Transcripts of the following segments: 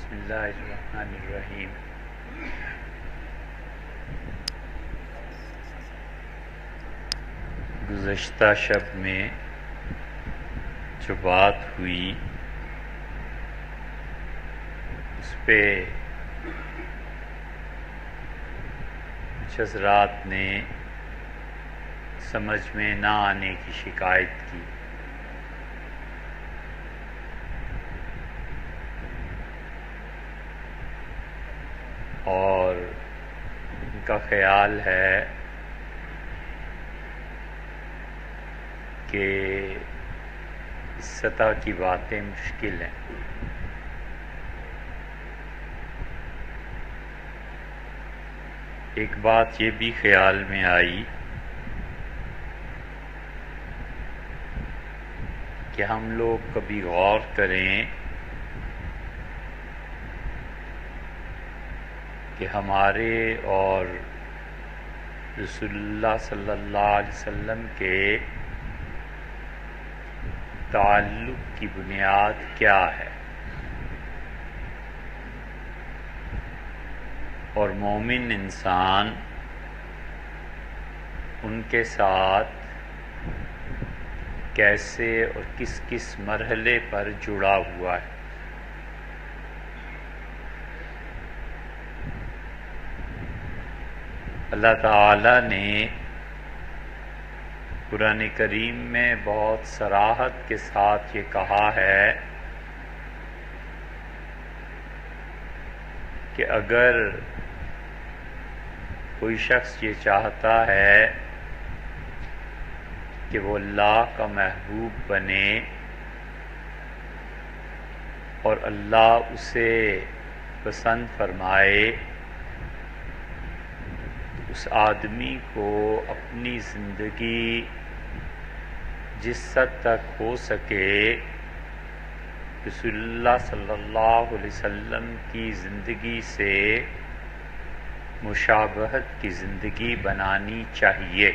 بسم اللہ الرحمن الرحیم۔ گزشتہ شب میں جو بات ہوئی اس پہ کچھ حضرات نے سمجھ میں نہ آنے کی شکایت کی۔ اور ان کا خیال ہے کہ اس سطح کی باتیں مشکل ہیں۔ ایک بات یہ بھی خیال میں آئی کہ ہم لوگ کبھی غور کریں کہ ہمارے اور رسول اللہ صلی اللہ علیہ وسلم کے تعلق کی بنیاد کیا ہے، اور مومن انسان ان کے ساتھ کیسے اور کس کس مرحلے پر جڑا ہوا ہے۔ اللہ تعالی نے قرآن کریم میں بہت صراحت کے ساتھ یہ کہا ہے کہ اگر کوئی شخص یہ چاہتا ہے کہ وہ اللہ کا محبوب بنے اور اللہ اسے پسند فرمائے، اس آدمی کو اپنی زندگی جس حد تک ہو سکے رسول اللہ صلی اللہ علیہ وسلم کی زندگی سے مشابہت کی زندگی بنانی چاہیے۔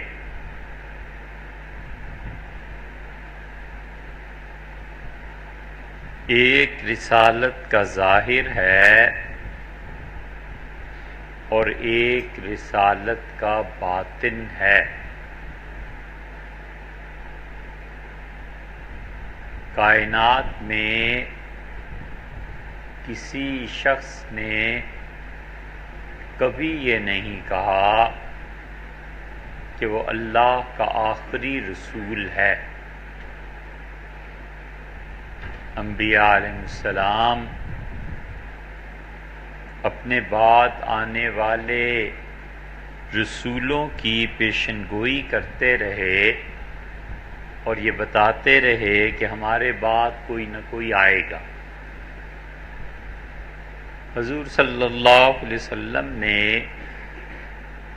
ایک رسالت کا ظاہر ہے اور ایک رسالت کا باطن ہے۔ کائنات میں کسی شخص نے کبھی یہ نہیں کہا کہ وہ اللہ کا آخری رسول ہے۔ انبیاء علیہ السلام اپنے بعد آنے والے رسولوں کی پیشن گوئی کرتے رہے اور یہ بتاتے رہے کہ ہمارے بعد کوئی نہ کوئی آئے گا۔ حضور صلی اللہ علیہ وسلم نے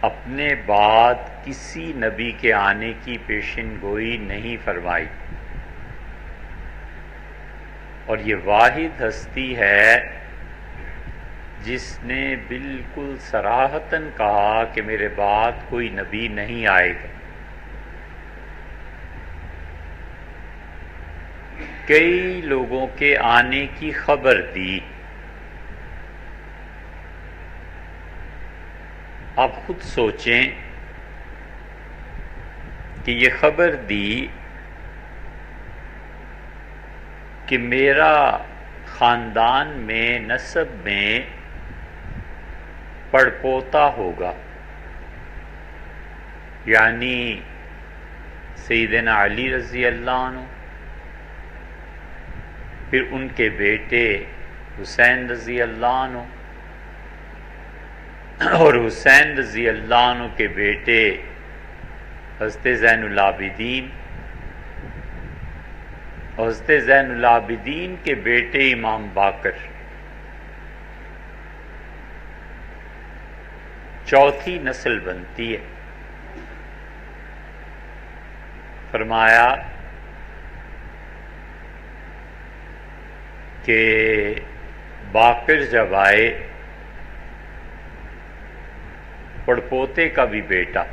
اپنے بعد کسی نبی کے آنے کی پیشن گوئی نہیں فرمائی، اور یہ واحد ہستی ہے جس نے بالکل صراحتاً کہا کہ میرے بعد کوئی نبی نہیں آئے گا۔ کئی لوگوں کے آنے کی خبر دی۔ آپ خود سوچیں کہ یہ خبر دی کہ میرا خاندان میں نسب میں پڑپوتا ہوگا، یعنی سیدنا علی رضی اللہ عنہ، پھر ان کے بیٹے حسین رضی اللہ عنہ، اور حسین رضی اللہ عنہ کے بیٹے حضرت زین العابدین، اور حضرت زین العابدین کے بیٹے امام باقر، چوتھی نسل بنتی ہے۔ فرمایا کہ باقر جب آئے، پڑپوتے کا بھی بیٹا،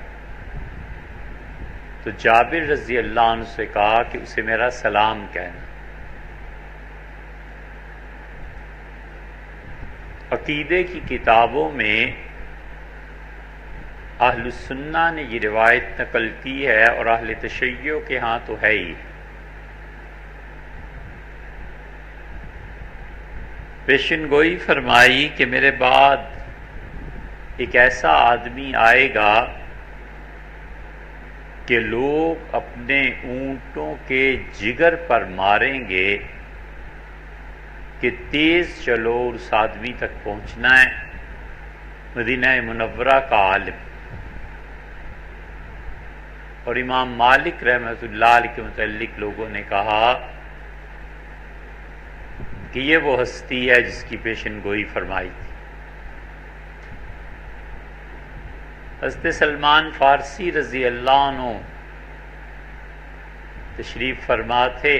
تو جابر رضی اللہ عنہ سے کہا کہ اسے میرا سلام کہنا۔ عقیدے کی کتابوں میں اہل السنہ نے یہ روایت نقل کی ہے اور اہل تشیع کے ہاں تو ہے ہی۔ پیشن گوئی فرمائی کہ میرے بعد ایک ایسا آدمی آئے گا کہ لوگ اپنے اونٹوں کے جگر پر ماریں گے کہ تیز چلو اور اس آدمی تک پہنچنا ہے۔ مدینہ منورہ کا عالم اور امام مالک رحمۃ اللہ علیہ کے متعلق لوگوں نے کہا کہ یہ وہ ہستی ہے جس کی پیشن گوئی فرمائی تھی۔ حضرت سلمان فارسی رضی اللہ عنہ تشریف فرما تھے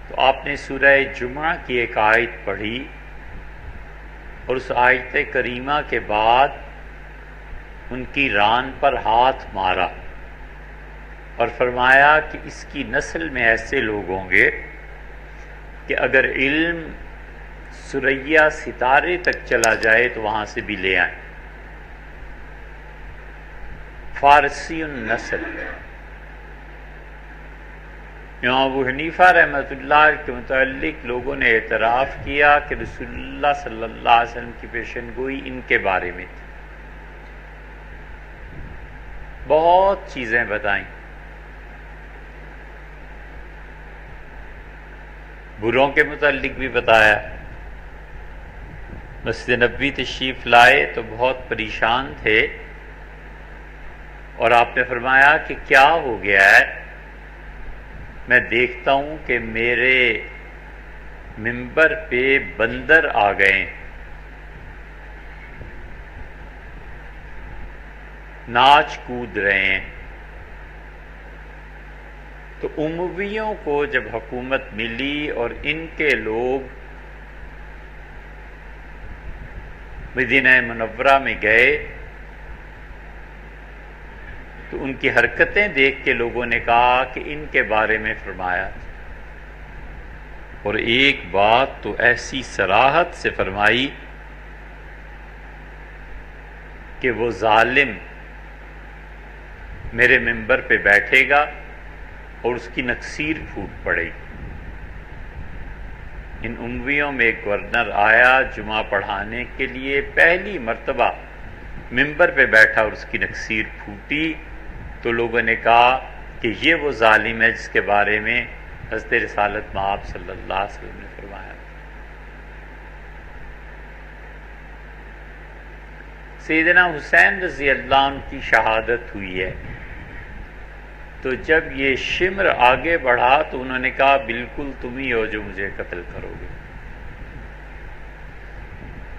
تو آپ نے سورہ جمعہ کی ایک آیت پڑھی اور اس آیت کریمہ کے بعد ان کی ران پر ہاتھ مارا اور فرمایا کہ اس کی نسل میں ایسے لوگ ہوں گے کہ اگر علم ثریا ستارے تک چلا جائے تو وہاں سے بھی لے آئیں۔ فارسی النسل۔ امام ابو حنیفہ رحمۃ اللہ کے متعلق لوگوں نے اعتراف کیا کہ رسول اللہ صلی اللہ علیہ وسلم کی پیشن گوئی ان کے بارے میں تھی، بہت چیزیں بتائیں، بروں کے متعلق بھی بتایا۔ مسجد نبوی تشریف لائے تو بہت پریشان تھے اور آپ نے فرمایا کہ کیا ہو گیا ہے؟ میں دیکھتا ہوں کہ میرے ممبر پہ بندر آ گئے، ناچ کود رہے ہیں۔ تو امویوں کو جب حکومت ملی اور ان کے لوگ مدینہ منورہ میں گئے تو ان کی حرکتیں دیکھ کے لوگوں نے کہا کہ ان کے بارے میں فرمایا، اور ایک بات تو ایسی صراحت سے فرمائی کہ وہ ظالم میرے ممبر پہ بیٹھے گا اور اس کی نکسیر پھوٹ پڑے گی۔ ان امویوں میں ایک گورنر آیا جمعہ پڑھانے کے لیے، پہلی مرتبہ ممبر پہ بیٹھا اور اس کی نکسیر پھوٹی تو لوگوں نے کہا کہ یہ وہ ظالم ہے جس کے بارے میں حضرت رسالت مآب صلی اللہ علیہ وسلم نے فرمایا۔ سیدنا حسین رضی اللہ عنہ کی شہادت ہوئی ہے، تو جب یہ شمر آگے بڑھا تو انہوں نے کہا بالکل تم ہی ہو جو مجھے قتل کرو گے،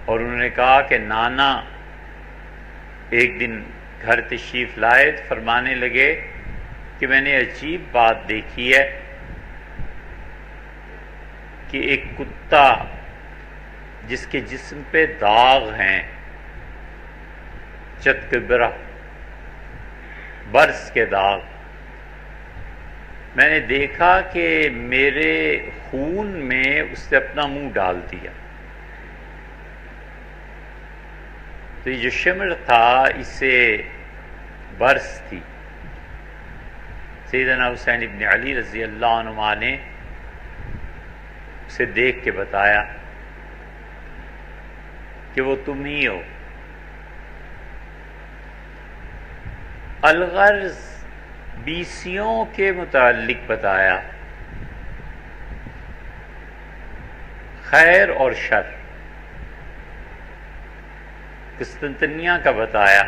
اور انہوں نے کہا کہ نانا ایک دن گھر تشریف لائے تو فرمانے لگے کہ میں نے عجیب بات دیکھی ہے کہ ایک کتا جس کے جسم پہ داغ ہیں، چتکبرہ برس کے داغ، میں نے دیکھا کہ میرے خون میں اس نے اپنا منہ ڈال دیا۔ تو یہ جو شمر تھا اسے برس تھی۔ سیدنا حسین ابن علی رضی اللہ عنہ نے اسے دیکھ کے بتایا کہ وہ تم ہی ہو۔ الغرض بیسیوں کے متعلق بتایا، خیر اور شر۔ قسطنطنیہ کا بتایا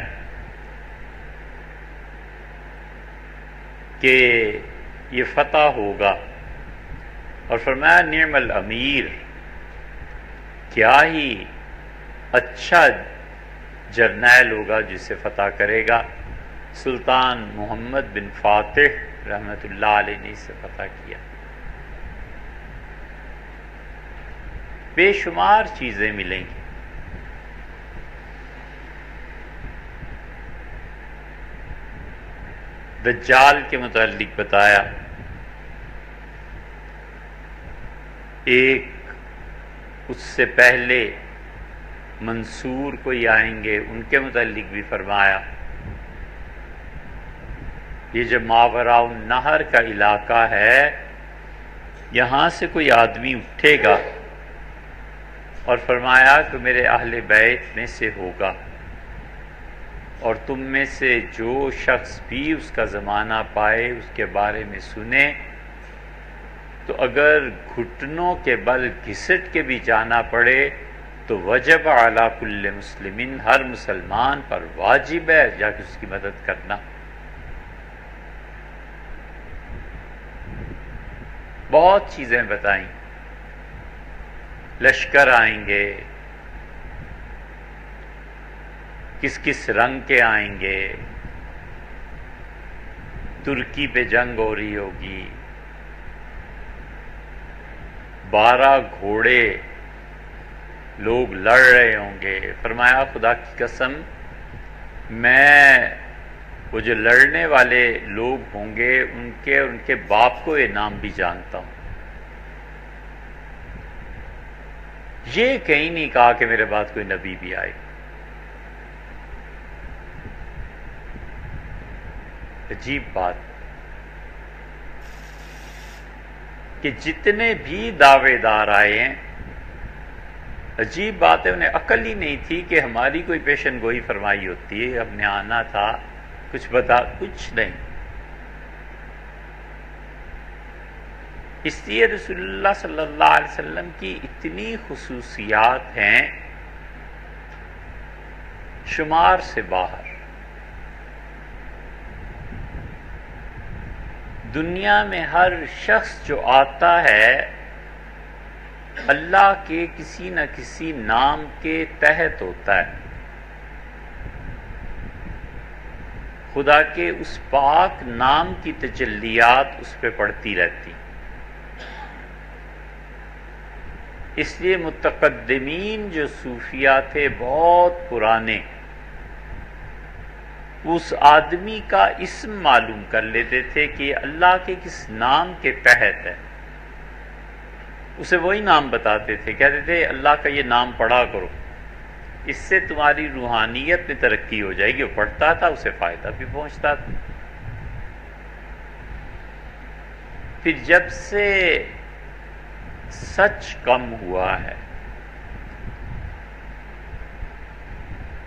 کہ یہ فتح ہوگا، اور فرمایا نعم الامیر، کیا ہی اچھا جرنیل ہوگا جسے فتح کرے گا۔ سلطان محمد بن فاتح رحمۃ اللہ علیہ نے اسے فتح کیا۔ بے شمار چیزیں ملیں گی۔ دجال کے متعلق بتایا، ایک اس سے پہلے منصور کوئی آئیں گے، ان کے متعلق بھی فرمایا یہ جو ماوراء النہر کا علاقہ ہے، یہاں سے کوئی آدمی اٹھے گا اور فرمایا کہ میرے اہل بیت میں سے ہوگا، اور تم میں سے جو شخص بھی اس کا زمانہ پائے اس کے بارے میں سنے تو اگر گھٹنوں کے بل گھسٹ کے بھی جانا پڑے تو وجب علی کل مسلمین، ہر مسلمان پر واجب ہے جا کے اس کی مدد کرنا۔ بہت چیزیں بتائیں، لشکر آئیں گے، کس کس رنگ کے آئیں گے، ترکی پہ جنگ ہو رہی ہوگی، 12 گھوڑے لوگ لڑ رہے ہوں گے۔ فرمایا خدا کی قسم میں وہ جو لڑنے والے لوگ ہوں گے ان کے باپ کو یہ نام بھی جانتا ہوں۔ یہ کہیں نہیں کہا کہ میرے بعد کوئی نبی بھی آئے۔ عجیب بات کہ جتنے بھی دعوے دار آئے ہیں، عجیب بات ہے انہیں عقل ہی نہیں تھی کہ ہماری کوئی پیشن گوئی فرمائی ہوتی ہے، ہم نے آنا تھا، کچھ کچھ نہیں۔ اس لیے رسول اللہ صلی اللہ علیہ وسلم کی اتنی خصوصیات ہیں شمار سے باہر۔ دنیا میں ہر شخص جو آتا ہے اللہ کے کسی نہ کسی نام کے تحت ہوتا ہے، خدا کے اس پاک نام کی تجلیات اس پہ پڑتی رہتی۔ اس لیے متقدمین جو صوفیہ تھے بہت پرانے، اس آدمی کا اسم معلوم کر لیتے تھے کہ اللہ کے کس نام کے تحت ہے، اسے وہی نام بتاتے تھے، کہتے تھے اللہ کا یہ نام پڑھا کرو، اس سے تمہاری روحانیت میں ترقی ہو جائے گی۔ وہ پڑھتا تھا، اسے فائدہ بھی پہنچتا تھا۔ پھر جب سے سچ کم ہوا ہے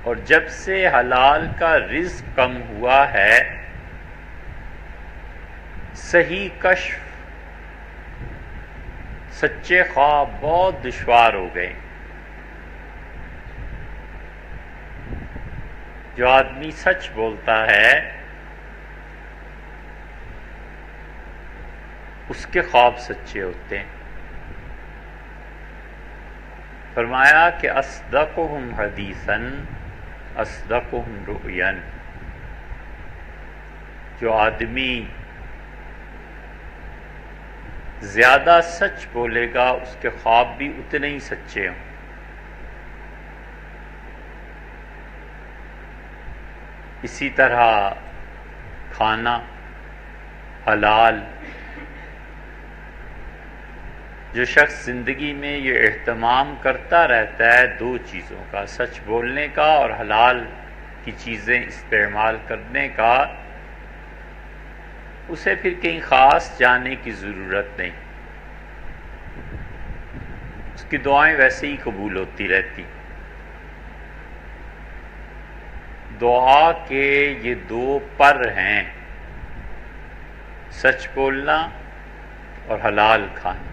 اور جب سے حلال کا رزق کم ہوا ہے، صحیح کشف، سچے خواب بہت دشوار ہو گئے۔ جو آدمی سچ بولتا ہے اس کے خواب سچے ہوتے ہیں۔ فرمایا کہ اصدقہم حدیثاً اصدقہم رؤیاً، جو آدمی زیادہ سچ بولے گا اس کے خواب بھی اتنے ہی سچے ہوں۔ اسی طرح کھانا حلال، جو شخص زندگی میں یہ اہتمام کرتا رہتا ہے دو چیزوں کا، سچ بولنے کا اور حلال کی چیزیں استعمال کرنے کا، اسے پھر کہیں خاص جانے کی ضرورت نہیں، اس کی دعائیں ویسے ہی قبول ہوتی رہتی۔ دعا کے یہ 2 پر ہیں، سچ بولنا اور حلال کھانا۔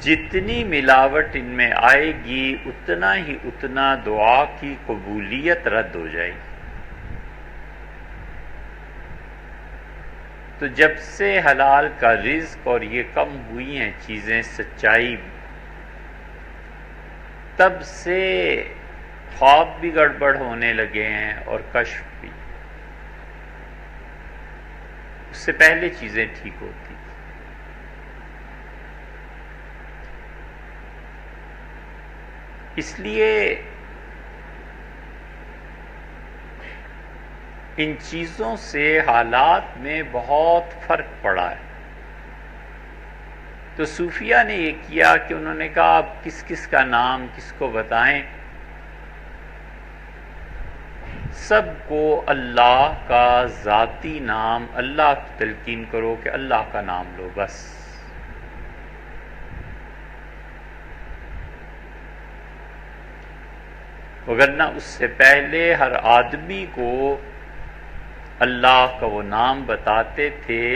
جتنی ملاوٹ ان میں آئے گی اتنا دعا کی قبولیت رد ہو جائے گی۔ تو جب سے حلال کا رزق اور یہ کم ہوئی ہیں چیزیں، سچائی، تب سے خواب بھی گڑبڑ ہونے لگے ہیں اور کشف بھی۔ اس سے پہلے چیزیں ٹھیک ہوتی۔ اس لیے ان چیزوں سے حالات میں بہت فرق پڑا ہے۔ تو صوفیہ نے یہ کیا کہ انہوں نے کہا آپ کس کس کا نام کس کو بتائیں، سب کو اللہ کا ذاتی نام اللہ کی تلقین کرو کہ اللہ کا نام لو بس۔ وگرنہ اس سے پہلے ہر آدمی کو اللہ کا وہ نام بتاتے تھے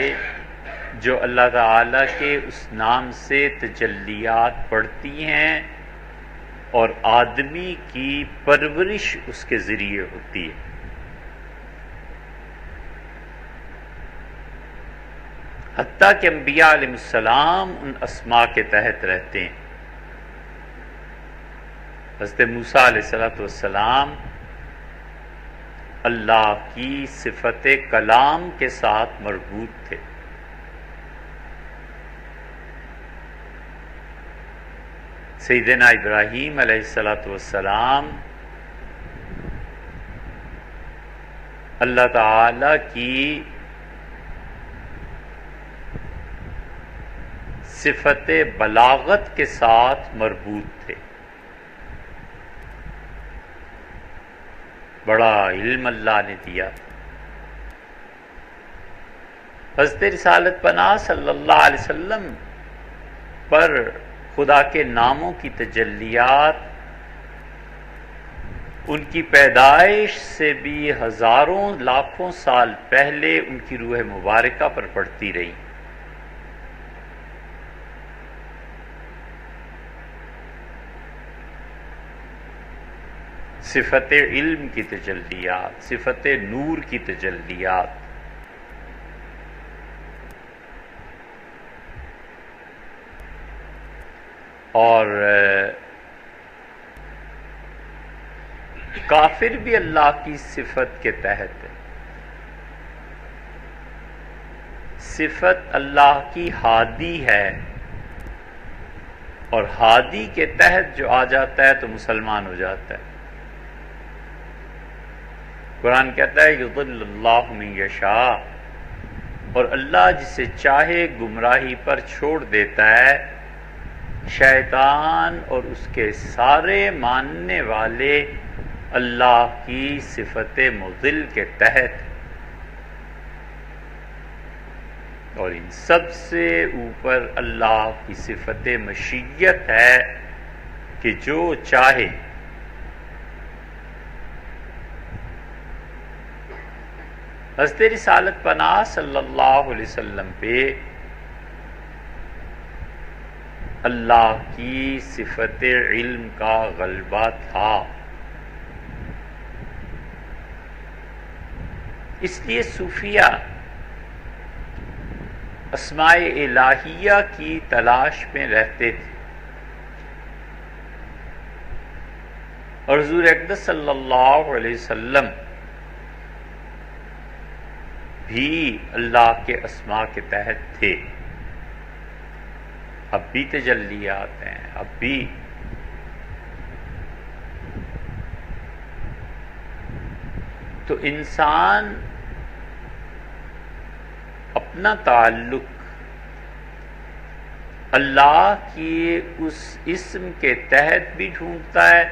جو اللہ تعالیٰ کے اس نام سے تجلیات پڑتی ہیں اور آدمی کی پرورش اس کے ذریعے ہوتی ہے۔ حتیٰ کہ انبیاء علیہ السلام ان اسماء کے تحت رہتے ہیں۔ حضرت موسیٰ علیہ السلام اللہ کی صفت کلام کے ساتھ مربوط تھے۔ سیدنا ابراہیم علیہ السلام اللہ تعالی کی صفت بلاغت کے ساتھ مربوط تھے۔ بڑا علم اللہ نے دیا۔ حضرت رسالت پناہ صلی اللہ علیہ وسلم پر خدا کے ناموں کی تجلیات ان کی پیدائش سے بھی ہزاروں لاکھوں سال پہلے ان کی روح مبارکہ پر پڑتی رہی۔ صفت علم کی تجلیات، صفت نور کی تجلیات، اور کافر بھی اللہ کی صفت کے تحت ہے۔ صفت اللہ کی ہادی ہے، اور ہادی کے تحت جو آ جاتا ہے تو مسلمان ہو جاتا ہے۔ قرآن کہتا ہے یضل اللہ من یشاء، اور اللہ جسے چاہے گمراہی پر چھوڑ دیتا ہے۔ شیطان اور اس کے سارے ماننے والے اللہ کی صفت مضل کے تحت، اور ان سب سے اوپر اللہ کی صفت مشیت ہے کہ جو چاہے حضرت رسالت پناہ صلی اللہ علیہ وسلم پہ اللہ کی صفت علم کا غلبہ تھا۔ اس لیے صوفیہ اسماء الہیہ کی تلاش میں رہتے تھے، اور حضور اقدس صلی اللہ علیہ وسلم بھی اللہ کے اسماء کے تحت تھے۔ اب بھی تجلیات ہیں، اب بھی تو انسان اپنا تعلق اللہ کی اس اسم کے تحت بھی ڈھونڈتا ہے،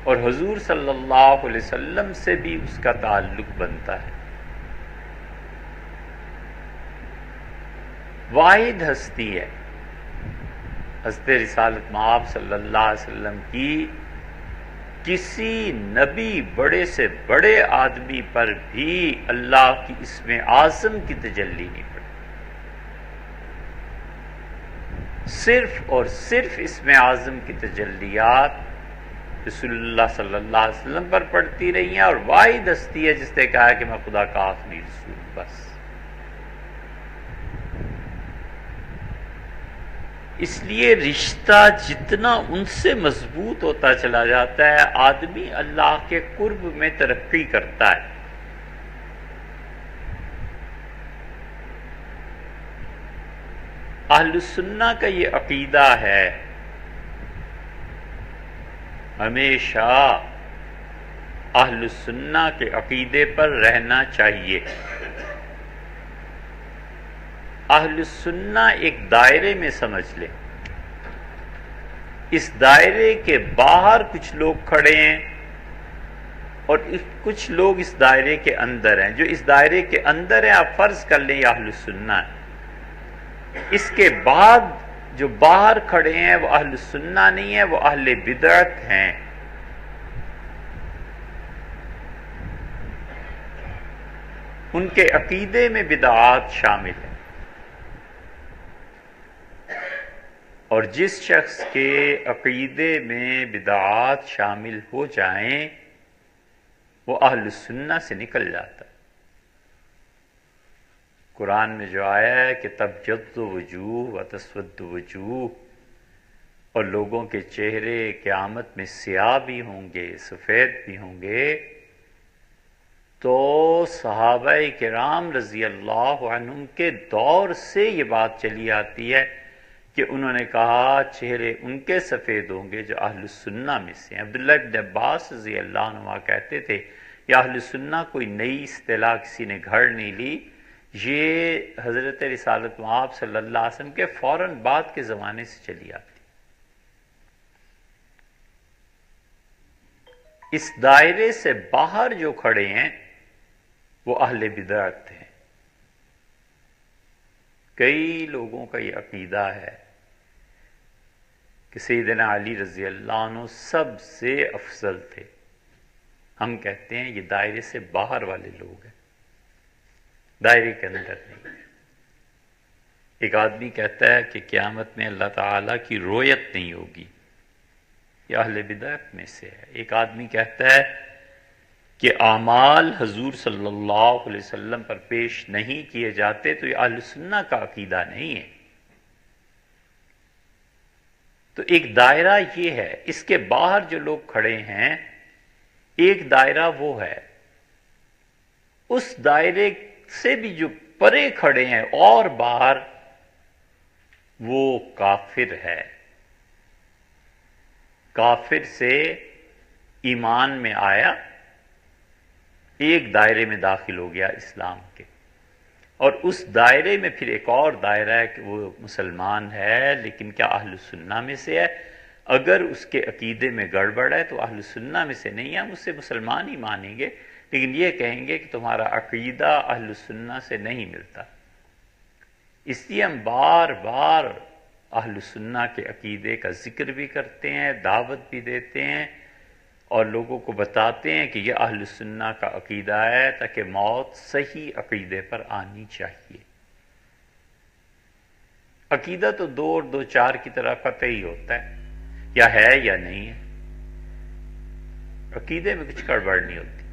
اور حضور صلی اللہ علیہ وسلم سے بھی اس کا تعلق بنتا ہے۔ واحد ہستی ہے حضرت رسالت مآب صلی اللہ علیہ وسلم کی، کسی نبی بڑے سے بڑے آدمی پر بھی اللہ کی اسم اعظم کی تجلی نہیں پڑی، صرف اور صرف اسم اعظم کی تجلیات رسول اللہ صلی اللہ علیہ وسلم پر پڑتی رہی ہیں، اور واحد ہستی ہے جس نے کہا کہ میں خدا کا آخری رسول بس۔ اس لیے رشتہ جتنا ان سے مضبوط ہوتا چلا جاتا ہے، آدمی اللہ کے قرب میں ترقی کرتا ہے۔ اہل السنہ کا یہ عقیدہ ہے، ہمیشہ اہل السنہ کے عقیدے پر رہنا چاہیے۔ اہل السنہ ایک دائرے میں سمجھ لیں، اس دائرے کے باہر کچھ لوگ کھڑے ہیں اور کچھ لوگ اس دائرے کے اندر ہیں۔ جو اس دائرے کے اندر ہیں آپ فرض کر لیں یہ اہل السنہ ہے، اس کے بعد جو باہر کھڑے ہیں وہ اہل السنہ نہیں ہیں، وہ اہل بدعت ہیں۔ ان کے عقیدے میں بدعات شامل ہیں، اور جس شخص کے عقیدے میں بدعات شامل ہو جائیں وہ اہل السنہ سے نکل جاتا ہے۔ قرآن میں جو آیا ہے کہ تبجد وجوہ و تسود وجوہ، اور لوگوں کے چہرے قیامت میں سیاہ بھی ہوں گے سفید بھی ہوں گے، تو صحابہ کرام رضی اللہ عنہم کے دور سے یہ بات چلی آتی ہے کہ انہوں نے کہا چہرے ان کے سفید ہوں گے جو اہل السنہ میں سے ہیں۔ عبداللہ بن عباس رضی اللہ عنہ کہتے تھے یا اہل السنہ کوئی نئی اصطلاح کسی نے گھڑ نہیں لی، یہ حضرت رسالت مآب صلی اللہ علیہ وسلم کے فوراً بعد کے زمانے سے چلی آتی۔ اس دائرے سے باہر جو کھڑے ہیں وہ اہل بدعت ہیں۔ کئی لوگوں کا یہ عقیدہ ہے کہ سیدنا علی رضی اللہ عنہ سب سے افضل تھے۔ ہم کہتے ہیں یہ دائرے سے باہر والے لوگ ہیں، دائرے کے اندر نہیں۔ ایک آدمی کہتا ہے کہ قیامت میں اللہ تعالیٰ کی رؤیت نہیں ہوگی، یہ اہل بدعت میں سے ہے۔ ایک آدمی کہتا ہے کہ اعمال حضور صلی اللہ علیہ وسلم پر پیش نہیں کیے جاتے، تو یہ اہل سنہ کا عقیدہ نہیں ہے۔ تو ایک دائرہ یہ ہے، اس کے باہر جو لوگ کھڑے ہیں ایک دائرہ وہ ہے، اس دائرے سے بھی جو پرے کھڑے ہیں اور باہر، وہ کافر ہے۔ کافر سے ایمان میں آیا، ایک دائرے میں داخل ہو گیا اسلام کے، اور اس دائرے میں پھر ایک اور دائرہ ہے کہ وہ مسلمان ہے لیکن کیا اہل سنہ میں سے ہے؟ اگر اس کے عقیدے میں گڑبڑ ہے تو اہل سنہ میں سے نہیں ہے، ہم اسے مسلمان ہی مانیں گے، لیکن یہ کہیں گے کہ تمہارا عقیدہ اہل سنہ سے نہیں ملتا۔ اس لیے ہم بار بار اہل سنہ کے عقیدے کا ذکر بھی کرتے ہیں، دعوت بھی دیتے ہیں، اور لوگوں کو بتاتے ہیں کہ یہ اہل سنہ کا عقیدہ ہے، تاکہ موت صحیح عقیدے پر آنی چاہیے۔ عقیدہ تو دو اور دو چار کی طرح قطعی ہوتا ہے، یا ہے یا نہیں ہے، عقیدے میں کچھ گڑبڑ نہیں ہوتی۔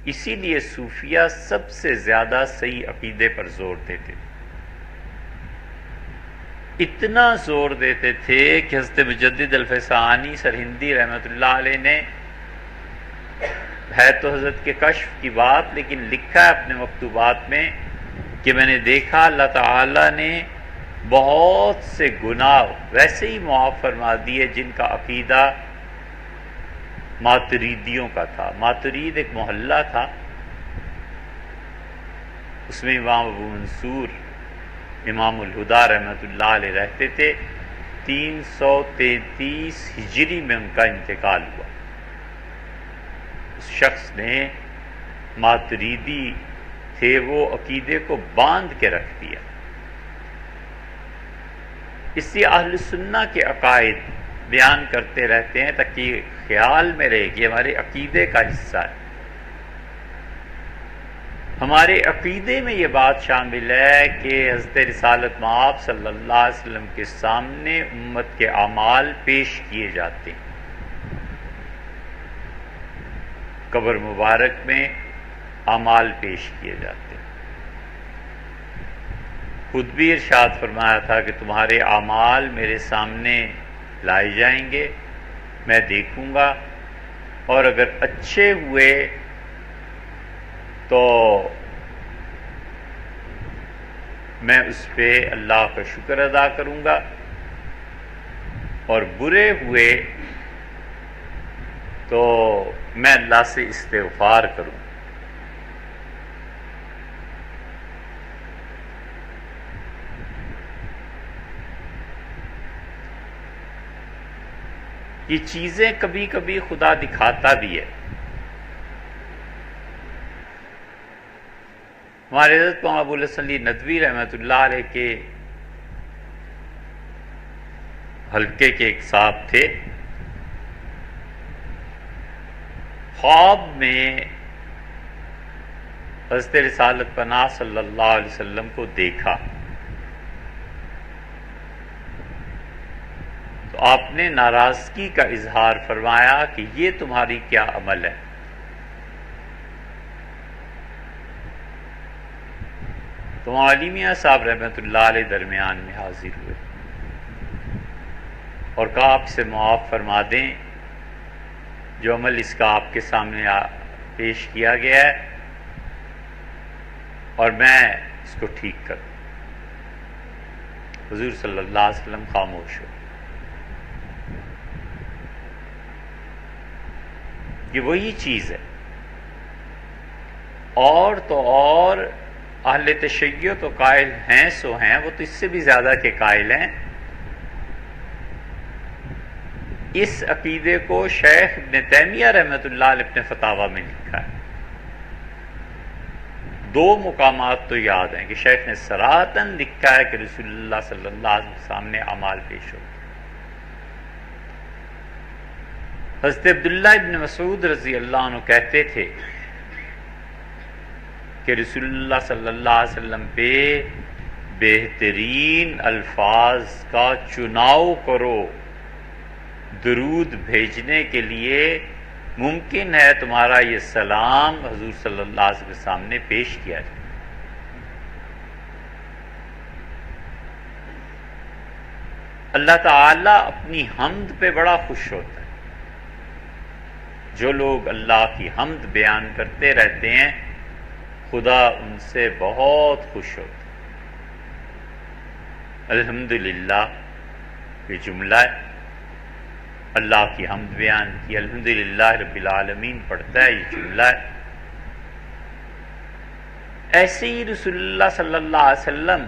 اسی لیے صوفیہ سب سے زیادہ صحیح عقیدے پر زور دیتے تھے، اتنا زور دیتے تھے کہ حضرت مجدد الفسانی سرہندی رحمۃ اللہ علیہ نے، ہے تو حضرت کے کشف کی بات لیکن لکھا ہے اپنے مکتوبات میں کہ میں نے دیکھا اللہ تعالیٰ نے بہت سے گناہ ویسے ہی معاف فرما دیے جن کا عقیدہ ماتریدیوں کا تھا۔ ماترید ایک محلہ تھا، اس میں امام ابو منصور امام الہدا رحمۃ اللہ علیہ رہتے تھے۔ 333 ہجری میں ان کا انتقال ہوا۔ اس شخص نے ماتریدی تھے، وہ عقیدے کو باندھ کے رکھ دیا۔ اس لیے اہل سنہ کے عقائد بیان کرتے رہتے ہیں تاکہ یہ خیال میں رہے کہ ہمارے عقیدے کا حصہ ہے۔ ہمارے عقیدے میں یہ بات شامل ہے کہ حضرت رسالت مآب صلی اللہ علیہ وسلم کے سامنے امت کے اعمال پیش کیے جاتے ہیں، قبر مبارک میں اعمال پیش کیے جاتے ہیں۔ خود بھی ارشاد فرمایا تھا کہ تمہارے اعمال میرے سامنے لائے جائیں گے، میں دیکھوں گا، اور اگر اچھے ہوئے تو میں اس پہ اللہ کا شکر ادا کروں گا، اور برے ہوئے تو میں اللہ سے استغفار کروں۔ یہ چیزیں کبھی کبھی خدا دکھاتا بھی ہے. ہمارے حضرت مولانا ابو الحسن علی ندوی رحمۃ اللہ علیہ کے حلقے کے ایک صاحب تھے. خواب میں حضرت رسالت پناہ صلی اللہ علیہ وسلم کو دیکھا تو آپ نے ناراضگی کا اظہار فرمایا کہ یہ تمہاری کیا عمل ہے. تو علی میاں صاحب رحمۃ اللہ علیہ درمیان میں حاضر ہوئے اور کہا آپ سے معاف فرما دیں، جو عمل اس کا آپ کے سامنے پیش کیا گیا ہے اور میں اس کو ٹھیک کروں. حضور صلی اللہ علیہ وسلم خاموش ہو. یہ وہی چیز ہے. اور تو اور اہل تشیع تو قائل ہیں سو ہیں، وہ تو اس سے بھی زیادہ کے قائل ہیں. اس عقیدے کو شیخ ابن تیمیہ رحمۃ اللہ علیہ اپنے فتاویٰ میں لکھا ہے. 2 مقامات تو یاد ہیں کہ شیخ نے صراحتاً لکھا ہے کہ رسول اللہ صلی اللہ علیہ وسلم سامنے اعمال پیش ہوتے. حضرت عبداللہ ابن مسعود رضی اللہ عنہ کہتے تھے کہ رسول اللہ صلی اللہ علیہ وسلم پہ بہترین الفاظ کا چناؤ کرو درود بھیجنے کے لیے. ممکن ہے تمہارا یہ سلام حضور صلی اللہ علیہ وسلم کے سامنے پیش کیا جائے. اللہ تعالی اپنی حمد پہ بڑا خوش ہوتا ہے. جو لوگ اللہ کی حمد بیان کرتے رہتے ہیں خدا ان سے بہت خوش ہوتا ہے. الحمدللہ یہ جملہ ہے، اللہ کی حمد بیان کی، الحمدللہ رب العالمین پڑھتا ہے، یہ جملہ ہے. ایسے ہی رسول اللہ صلی اللہ علیہ وسلم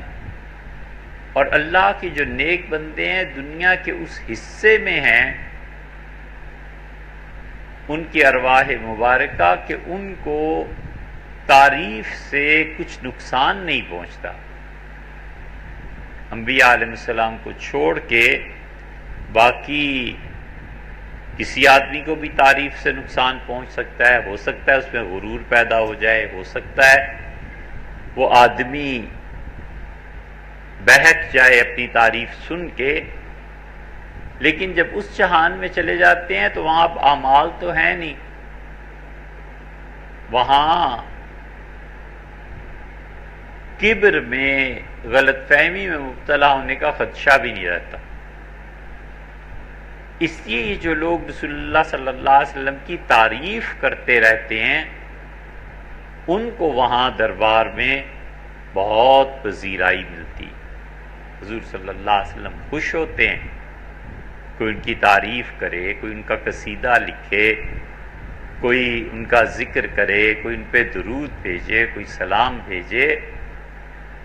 اور اللہ کے جو نیک بندے ہیں دنیا کے اس حصے میں ہیں ان کی ارواح مبارکہ کہ ان کو تعریف سے کچھ نقصان نہیں پہنچتا. انبیاء علیہ السلام کو چھوڑ کے باقی کسی آدمی کو بھی تعریف سے نقصان پہنچ سکتا ہے. ہو سکتا ہے اس میں غرور پیدا ہو جائے، ہو سکتا ہے وہ آدمی بہک جائے اپنی تعریف سن کے. لیکن جب اس جہان میں چلے جاتے ہیں تو وہاں اب اعمال تو ہیں نہیں، وہاں کبر میں غلط فہمی میں مبتلا ہونے کا خدشہ بھی نہیں رہتا. اس لیے یہ جو لوگ رسول اللہ صلی اللہ علیہ وسلم کی تعریف کرتے رہتے ہیں ان کو وہاں دربار میں بہت پذیرائی ملتی. حضور صلی اللہ علیہ وسلم خوش ہوتے ہیں، کوئی ان کی تعریف کرے، کوئی ان کا قصیدہ لکھے، کوئی ان کا ذکر کرے، کوئی ان پہ درود بھیجے، کوئی سلام بھیجے.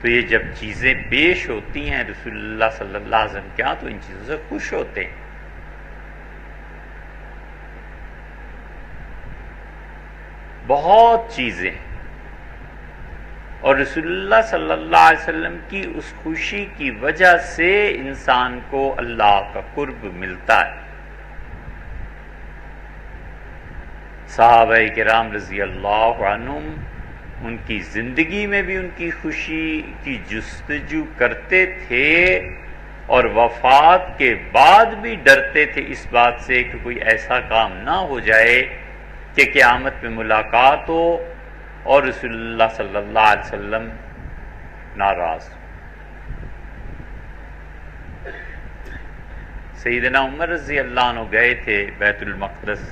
تو یہ جب چیزیں پیش ہوتی ہیں رسول اللہ صلی اللہ علیہ وسلم کیا تو ان چیزوں سے خوش ہوتے ہیں. بہت چیزیں اور رسول اللہ صلی اللہ علیہ وسلم کی اس خوشی کی وجہ سے انسان کو اللہ کا قرب ملتا ہے. صحابہ کرام رضی اللہ عنہم ان کی زندگی میں بھی ان کی خوشی کی جستجو کرتے تھے اور وفات کے بعد بھی ڈرتے تھے اس بات سے کہ کوئی ایسا کام نہ ہو جائے کہ قیامت میں ملاقات ہو اور رسول اللہ صلی اللہ علیہ وسلم ناراض ہو. سیدنا عمر رضی اللہ عنہ گئے تھے بیت المقدس،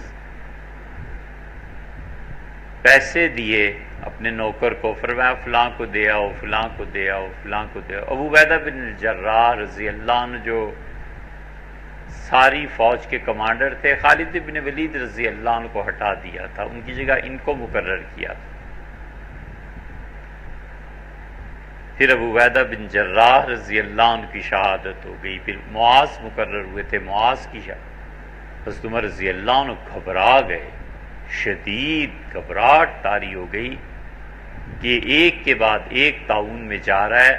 پیسے دیے اپنے نوکر کو، فرمایا فلاں کو دے آؤ، فلاں کو دے آؤ، فلاں کو دے آؤ. ابو عبیدہ بن الجراح رضی اللہ عنہ جو ساری فوج کے کمانڈر تھے، خالد بن ولید رضی اللہ عنہ کو ہٹا دیا تھا، ان کی جگہ ان کو مقرر کیا تھا. پھر ابو عبیدہ بن جراح رضی اللہ عنہ کی شہادت ہو گئی، پھر معاذ مقرر ہوئے تھے، معاذ کی شہادت. حضرت عمر رضی اللہ عنہ گھبرا گئے، شدید گھبراہٹ طاری ہو گئی کہ ایک کے بعد ایک تعاون میں جا رہا ہے،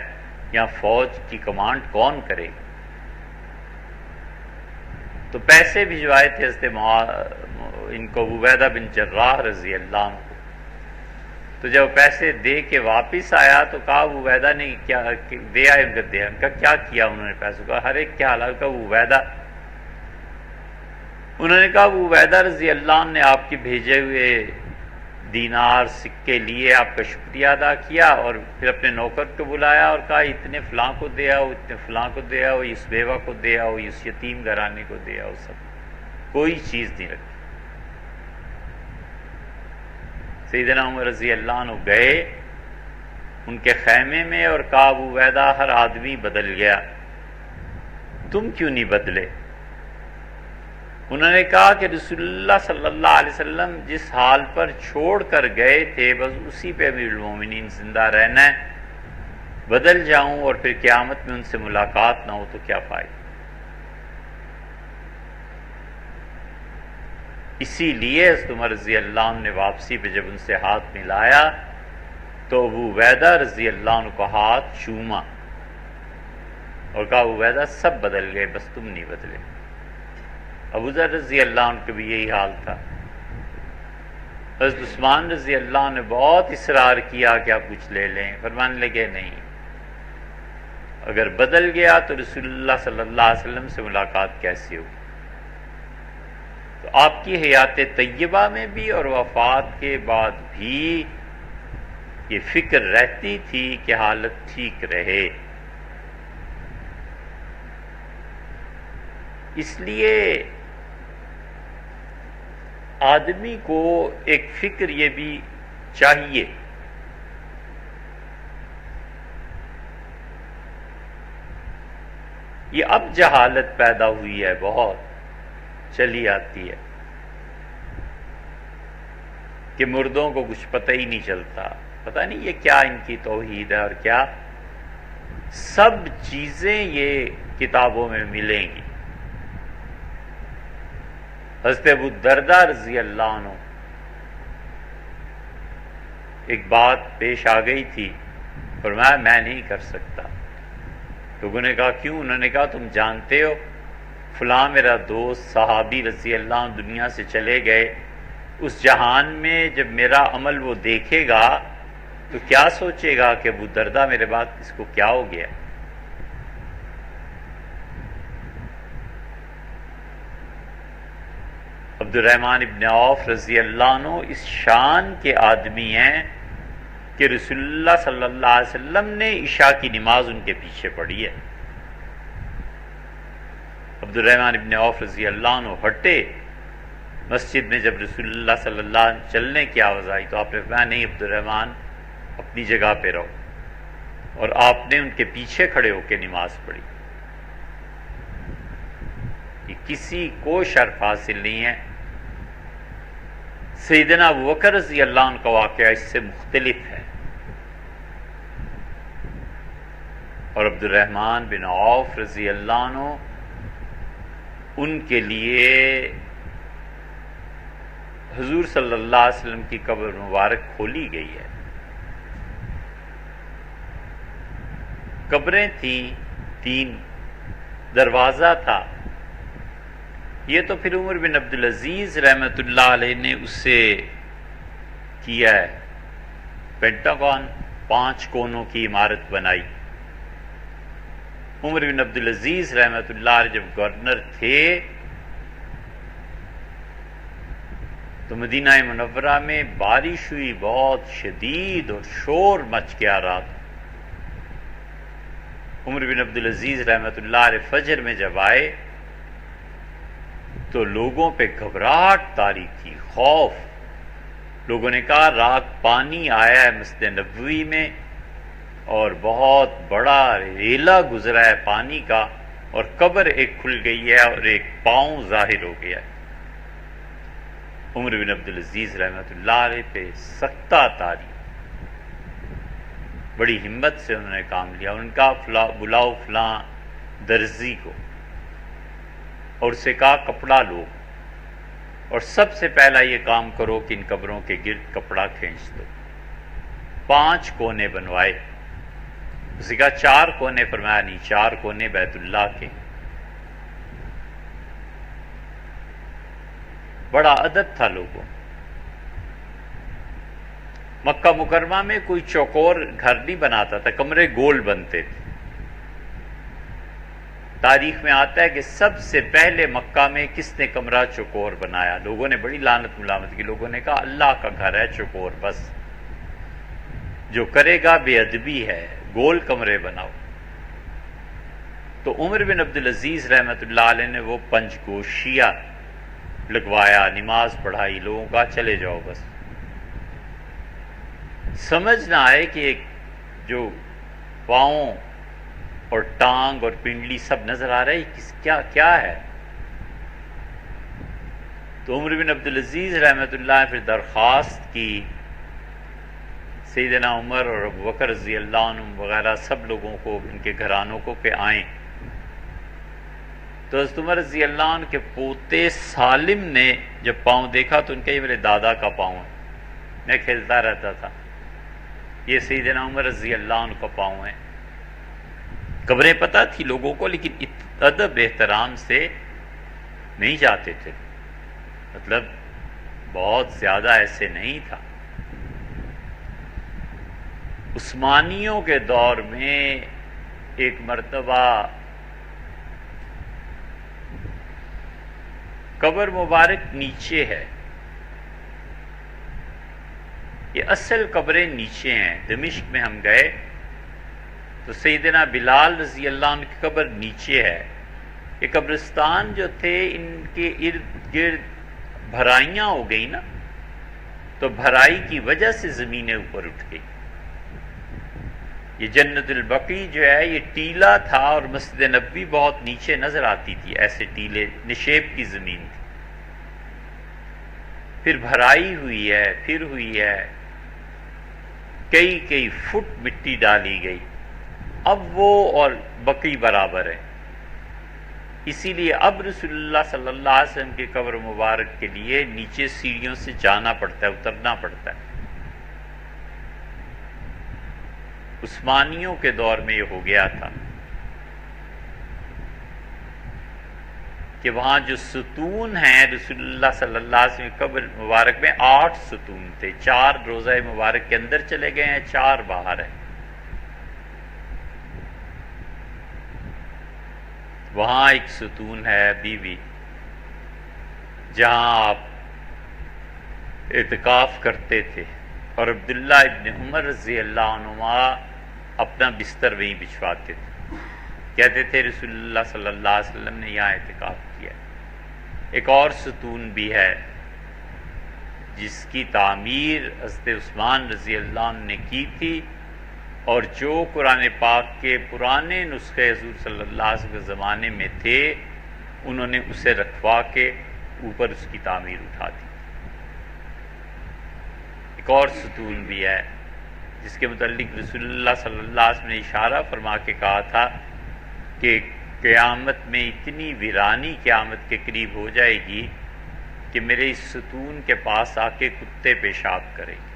یہاں فوج کی کمانڈ کون کرے گا؟ تو پیسے بھجوائے تھے حضرت ان کو عبیدہ بن جراح رضی اللہ عنہ کو. تو جب پیسے دے کے واپس آیا تو کہا عبیدہ نے کیا دے آئے، ان کا کیا کیا انہوں نے پیسوں کا؟ ہر ایک کیا حالات کا عبیدہ. انہوں نے کہا عبیدہ رضی اللہ عنہ نے آپ کے بھیجے ہوئے دینار سکے لیے، آپ کا شکریہ ادا کیا، اور پھر اپنے نوکر کو بلایا اور کہا اتنے فلاں کو دے آؤ، اتنے فلاں کو دے آؤ، اس بیوہ کو دے آؤ، اس یتیم گھرانے کو دے آؤ. سب کوئی چیز نہیں رکھی. سیدنا عمر رضی اللہ عنہ گئے ان کے خیمے میں اور کہا عبیدہ ہر آدمی بدل گیا، تم کیوں نہیں بدلے؟ انہوں نے کہا کہ رسول اللہ صلی اللہ علیہ وسلم جس حال پر چھوڑ کر گئے تھے بس اسی پہ امیر المومنین زندہ رہنا ہے، بدل جاؤں اور پھر قیامت میں ان سے ملاقات نہ ہو تو کیا فائدہ؟ اسی لیے حضرت عمر رضی اللہ عنہ نے واپسی پہ جب ان سے ہاتھ ملایا تو ابو عبیدہ رضی اللہ عنہ کو ہاتھ چوما اور کہا عبیدہ سب بدل گئے بس تم نہیں بدلے. ابو ذر رضی اللہ عنہ کا بھی یہی حال تھا. حضرت عثمان رضی اللہ عنہ نے بہت اصرار کیا کہ آپ کچھ لے لیں، فرمانے لگے نہیں، اگر بدل گیا تو رسول اللہ صلی اللہ علیہ وسلم سے ملاقات کیسے ہوگی؟ تو آپ کی حیات طیبہ میں بھی اور وفات کے بعد بھی یہ فکر رہتی تھی کہ حالت ٹھیک رہے. اس لیے آدمی کو ایک فکر یہ بھی چاہیے یہ اب جہالت پیدا ہوئی ہے، بہت چلی آتی ہے کہ مردوں کو کچھ پتہ ہی نہیں چلتا، پتہ نہیں یہ کیا ان کی توحید ہے اور کیا. سب چیزیں یہ کتابوں میں ملیں گی. حضرت ابو الدرداء رضی اللہ عنہ ایک بات پیش آ گئی تھی، فرمایا میں نہیں کر سکتا. لوگوں نے کہا کیوں؟ انہوں نے کہا تم جانتے ہو فلاں میرا دوست صحابی رضی اللہ عنہ دنیا سے چلے گئے، اس جہان میں جب میرا عمل وہ دیکھے گا تو کیا سوچے گا کہ ابو الدرداء میرے بعد اس کو کیا ہو گیا؟ عبد الرحمن ابن عوف رضی اللہ عنہ اس شان کے آدمی ہیں کہ رسول اللہ صلی اللہ علیہ وسلم نے عشاء کی نماز ان کے پیچھے پڑھی ہے. عبد الرحمن ابن عوف رضی اللہ عنہ ہٹے مسجد میں، جب رسول اللہ صلی اللہ علیہ وسلم چلنے کی آواز آئی تو آپ نے فرمایا نہیں عبد الرحمن اپنی جگہ پہ رہو، اور آپ نے ان کے پیچھے کھڑے ہو کے نماز پڑھی. یہ کسی کو شرف حاصل نہیں ہے. سیدنا ابوبکر رضی اللہ عنہ کا واقعہ اس سے مختلف ہے، اور عبد الرحمن بن عوف رضی اللہ عنہ ان کے لیے حضور صلی اللہ علیہ وسلم کی قبر مبارک کھولی گئی ہے. قبریں تھیں 3، دروازہ تھا. یہ تو پھر عمر بن عبدالعزیز رحمۃ اللہ علیہ نے اس سے کیا ہے، پینٹاگون 5 کونوں کی عمارت بنائی. عمر بن عبدالعزیز رحمۃ اللہ علیہ جب گورنر تھے تو مدینہ منورہ میں بارش ہوئی بہت شدید اور شور مچ کے آ رہا تھا. عمر بن عبدالعزیز رحمۃ اللہ علیہ فجر میں جب آئے تو لوگوں پہ گھبراہٹ طاری تھی، خوف. لوگوں نے کہا رات پانی آیا ہے مسجد نبوی میں اور بہت بڑا ریلا گزرا ہے پانی کا، اور قبر ایک کھل گئی ہے اور ایک پاؤں ظاہر ہو گیا ہے. عمر بن عبدالعزیز رحمۃ اللہ علیہ پہ سختہ طاری، بڑی ہمت سے انہوں نے کام لیا. ان کا بلاؤ فلاں درزی کو اور اسے کہا کپڑا لو. اور سب سے پہلا یہ کام کرو کہ ان قبروں کے گرد کپڑا کھینچ دو. 5 کونے بنوائے. اسی کا 4 کونے، فرمایا نہیں، 4 کونے بیت اللہ کے. بڑا ادب تھا لوگوں. مکہ مکرمہ میں کوئی چوکور گھر نہیں بناتا تھا، کمرے گول بنتے تھے. تاریخ میں آتا ہے کہ سب سے پہلے مکہ میں کس نے کمرہ چوکور بنایا؟ لوگوں نے بڑی لعنت ملامت کی. لوگوں نے کہا اللہ کا گھر ہے چوکور، بس جو کرے گا بے ادبی ہے، گول کمرے بناؤ. تو عمر بن عبدالعزیز رحمۃ اللہ علیہ نے وہ 5 گوشیہ لگوایا، نماز پڑھائی، لوگوں کا چلے جاؤ بس. سمجھ نہ آئے کہ ایک جو پاؤں اور ٹانگ اور پنڈلی سب نظر آ رہا ہے، کیا ہے؟ تو عمر بن عبدالعزیز رحمۃ اللہ نے پھر درخواست کی سیدنا عمر اور ابوبکر رضی اللہ عنہ وغیرہ سب لوگوں کو، ان کے گھرانوں کو کہ آئیں. تو حضرت عمر رضی اللہ عنہ کے پوتے سالم نے جب پاؤں دیکھا تو ان کا یہ میرے دادا کا پاؤں ہے، میں کھیلتا رہتا تھا، یہ سیدنا عمر رضی اللہ عنہ کا پاؤں ہے. قبریں پتہ تھی لوگوں کو، لیکن ادب احترام سے نہیں جاتے تھے، مطلب بہت زیادہ ایسے نہیں تھا. عثمانیوں کے دور میں ایک مرتبہ قبر مبارک نیچے ہے، یہ اصل قبریں نیچے ہیں. دمشق میں ہم گئے تو سیدنا بلال رضی اللہ عنہ کی قبر نیچے ہے. یہ قبرستان جو تھے ان کے ارد گرد بھرائیاں ہو گئی نا، تو بھرائی کی وجہ سے زمینیں اوپر اٹھ گئی. یہ جنت البقیع جو ہے یہ ٹیلا تھا اور مسجد نبوی بہت نیچے نظر آتی تھی، ایسے ٹیلے نشیب کی زمین تھی. پھر بھرائی ہوئی ہے، پھر ہوئی ہے، کئی فٹ مٹی ڈالی گئی. اب وہ اور بقیع برابر ہے. اسی لیے اب رسول اللہ صلی اللہ علیہ وسلم کی قبر مبارک کے لیے نیچے سیڑھیوں سے جانا پڑتا ہے، اترنا پڑتا ہے. عثمانیوں کے دور میں یہ ہو گیا تھا کہ وہاں جو ستون ہیں رسول اللہ صلی اللہ علیہ وسلم کی قبر مبارک میں 8 ستون تھے. 4 روضہ مبارک کے اندر چلے گئے ہیں، 4 باہر ہیں. وہاں ایک ستون ہے بیوی، جہاں آپ اعتکاف کرتے تھے، اور عبداللہ ابن عمر رضی اللہ عنہما اپنا بستر وہیں بچھواتے تھے. کہتے تھے رسول اللہ صلی اللہ علیہ وسلم نے یہاں اعتکاف کیا. ایک اور ستون بھی ہے جس کی تعمیر حضرت عثمان رضی اللہ عنہ نے کی تھی، اور جو قرآن پاک کے پرانے نسخے حضور صلی اللہ علیہ وسلم کے زمانے میں تھے انہوں نے اسے رکھوا کے اوپر اس کی تعمیر اٹھا دی. ایک اور ستون بھی ہے جس کے متعلق رسول اللہ صلی اللہ علیہ وسلم نے اشارہ فرما کے کہا تھا کہ قیامت میں اتنی ویرانی قیامت کے قریب ہو جائے گی کہ میرے اس ستون کے پاس آ کے کتے پیشاب کریں گے.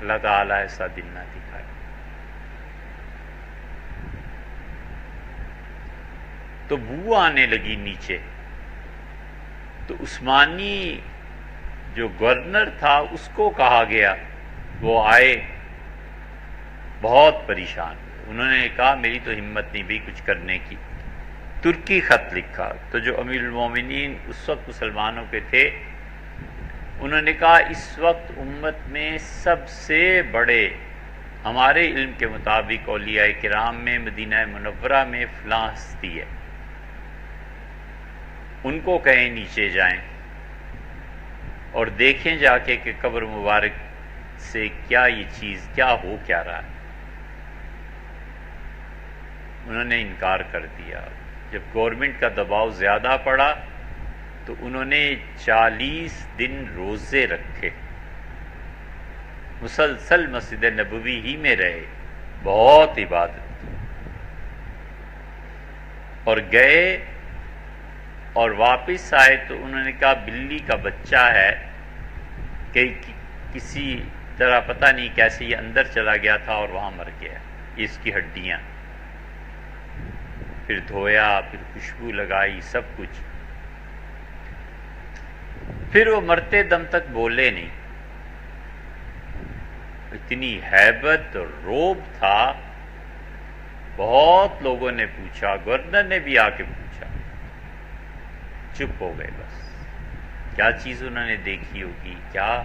اللہ تعالیٰ ایسا دن نہ دکھائے. تو بو آنے لگی نیچے. تو عثمانی جو گورنر تھا اس کو کہا گیا، وہ آئے بہت پریشان. انہوں نے کہا میری تو ہمت نہیں بھی کچھ کرنے کی. ترکی خط لکھا. تو جو امیر المومنین اس وقت مسلمانوں کے تھے انہوں نے کہا اس وقت امت میں سب سے بڑے ہمارے علم کے مطابق اولیاء کرام میں مدینہ منورہ میں فلاں ہستی ہے، ان کو کہیں نیچے جائیں اور دیکھیں جا کے کہ قبر مبارک سے کیا یہ چیز کیا ہو کیا رہا ہے. انہوں نے انکار کر دیا. جب گورنمنٹ کا دباؤ زیادہ پڑا تو انہوں نے 40 دن روزے رکھے، مسلسل مسجد نبوی ہی میں رہے، بہت عبادت، اور گئے اور واپس آئے تو انہوں نے کہا بلی کا بچہ ہے کہ کسی طرح پتہ نہیں کیسے یہ اندر چلا گیا تھا اور وہاں مر گیا، اس کی ہڈیاں. پھر دھویا، پھر خوشبو لگائی، سب کچھ. پھر وہ مرتے دم تک بولے نہیں. اتنی ہیبت اور روب تھا. بہت لوگوں نے پوچھا، گورنر نے بھی آ کے پوچھا، چپ ہو گئے. بس کیا چیز انہوں نے دیکھی ہوگی، کیا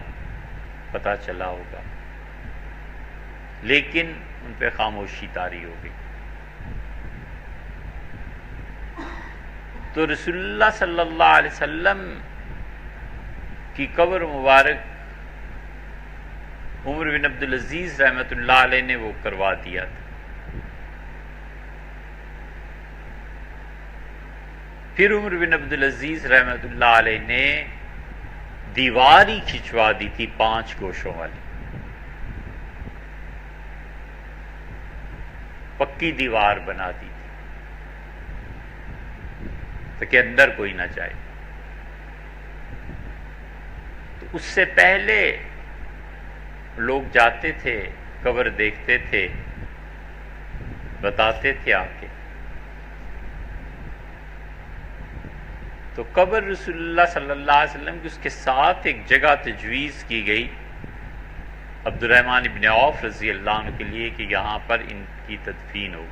پتہ چلا ہوگا، لیکن ان پہ خاموشی طاری ہو گئی. تو رسول اللہ صلی اللہ علیہ وسلم کی قبر مبارک عمر بن عبدالعزیز رحمۃ اللہ علیہ نے وہ کروا دیا تھا. پھر عمر بن عبدالعزیز رحمۃ اللہ علیہ نے دیوار ہی کھنچوا دی تھی 5 گوشوں والی، پکی دیوار بنا دی تھی تاکہ اندر کوئی نہ جائے. تو اس سے پہلے لوگ جاتے تھے، قبر دیکھتے تھے، بتاتے تھے آ کے. تو قبر رسول اللہ صلی اللہ علیہ وسلم کی اس کے ساتھ ایک جگہ تجویز کی گئی عبد الرحمن ابن عوف رضی اللہ عنہ کے لیے کہ یہاں پر ان کی تدفین ہو.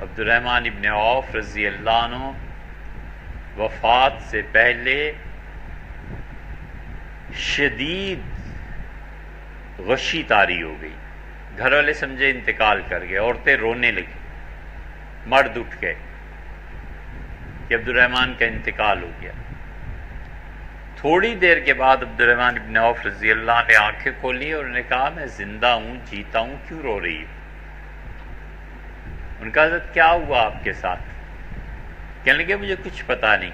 عبد الرحمن ابن عوف رضی اللہ عنہ وفات سے پہلے شدید غشی طاری ہو گئی. گھر والے سمجھے انتقال کر گئے، عورتیں رونے لگی، مرد اٹھ گئے کہ عبد الرحمن کا انتقال ہو گیا. تھوڑی دیر کے بعد عبد الرحمن ابن عوف رضی اللہ نے آنکھیں کھولی اور انہوں نے کہا میں زندہ ہوں، جیتا ہوں، کیوں رو رہی ہوں؟ ان کا حضرت کیا ہوا آپ کے ساتھ؟ کہنے لگے مجھے کچھ پتا نہیں،